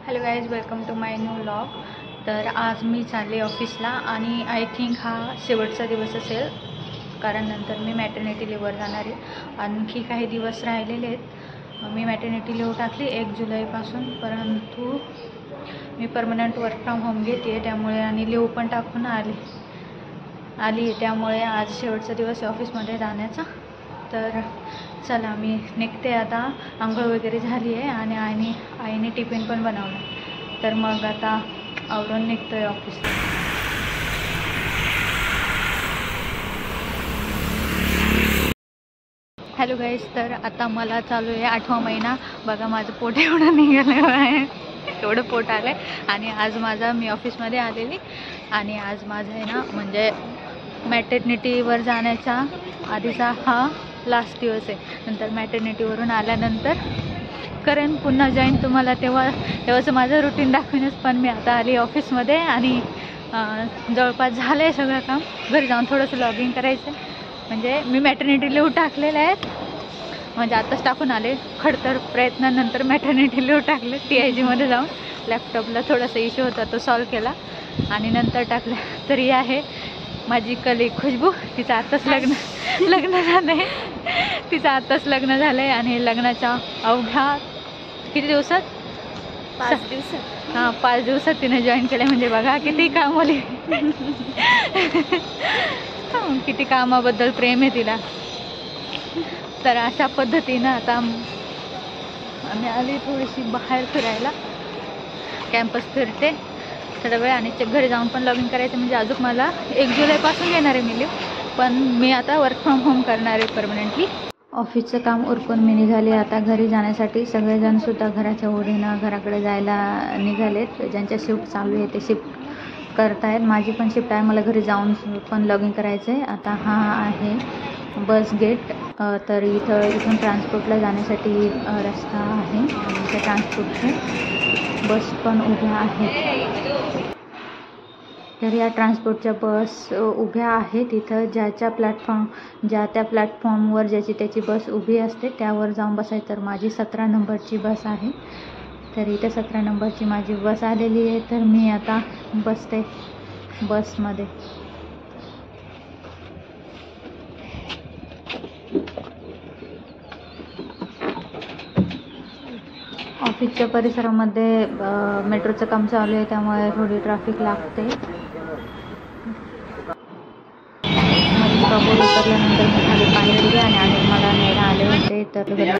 Hello guys, welcome to my new vlog. तर आज मी चालले ऑफिसला आणि आय थिंक हा शेवटचा दिवस असेल, कारण नंतर मी मॅटर्निटी लिव्हवर जाणार आहे. आणखी काही दिवस राहिलेले आहेत. मी मॅटर्निटी लिव्ह टाकली 1 जुलैपासून, परंतु मी परमनंट वर्क फ्रॉम होम घेते आहे त्यामुळे, आणि लिव्ह पण टाकून आली त्यामुळे आज शेवटचा दिवस आहे ऑफिसमध्ये जाण्याचा. तर चला मी निघते आता. आंघोळ वगैरे झाली आहे आणि आईने टिफिन पण बनवला, तर मग आता आवरून निघतोय ऑफिसला. हॅलो गाईज, तर आता मला चालू आहे 8वा महिना. बघा माझं पोट एवढं निघालं आहे, एवढं पोट आलं आहे. आणि आज मी ऑफिसमध्ये आलेली, आणि आज माझं आहे ना, म्हणजे मॅटर्निटीवर जाण्याचा आधीचा हा लास्ट दिवस आहे. नंतर मॅटर्निटीवरून आल्यानंतर करेन पुन्हा जॉईन तुम्हाला, तेव्हाचं माझं रुटीन दाखवेनच. पण मी आता आली ऑफिसमध्ये आणि जवळपास झालं आहे सगळं काम. घरी जाऊन थोडंसं लॉगिंग करायचं आहे. म्हणजे मी मॅटर्निटी लिव्ह टाकलेलं आहे, म्हणजे आत्ताच टाकून आले. खडतर प्रयत्नानंतर मॅटर्निटी लिव्ह टाकले. TIGमध्ये जाऊन लॅपटॉपला थोडासा इश्यू होता, तो सॉल्व केला आणि नंतर टाकलं. तरी आहे माझी कलीग खुशबू, तिचं आत्ताच लग्न झालं आहे. तिचं आत्ताच लग्न झालं आहे आणि लग्नाच्या अवघ्या किती दिवसात 5 दिवसात 5 दिवसात तिने जॉईन केलं. म्हणजे बघा किती कामवाली, किती कामाबद्दल प्रेम आहे तिला. तर अशा पद्धतीनं आता आम्ही आली थोडीशी बाहेर फिरायला. कॅम्पस फिरते थोडा वेळ आणि घरी जाऊन पण लॉगिन करायचं. म्हणजे अजून मला 1 जुलैपासून घेणार आहे मी लिव्ह, पण मी आता वर्क फ्रॉम होम करणार आहे परमनंटली. ऑफिसचं काम उरकून मी निघाले आता घरी जाण्यासाठी. सगळेजणसुद्धा घराच्या ओढीनं घराकडे जायला निघालेत. ज्यांच्या शिफ्ट चालू आहे ते शिफ्ट करत आहेत. माझी पण शिफ्ट आहे, मला घरी जाऊन पण लॉगिन करायचं आहे. आता हा आहे बस गेट. तर इथून ट्रान्सपोर्टला जाण्यासाठी रस्ता आहे आणि त्या ट्रान्सपोर्टचे बस पण उभ्या आहेत. तर या ट्रान्सपोर्टच्या बस उभ्या आहेत इथं. ज्या त्या प्लॅटफॉर्मवर ज्याची त्याची बस उभी असते त्यावर जाऊन बसायचं. तर माझी 17 नंबरची बस आहे. तर इथं 17 नंबरची माझी बस आलेली आहे. तर मी आता बसते बसमध्ये. ऑफिसच्या परिसरामध्ये मेट्रोचं काम चालू आहे त्यामुळे थोडी ट्रॅफिक लागते. स्टॉपवर उतरल्यानंतर मी खाली पाणी दिले आणि मला न्यायला आले होते. तर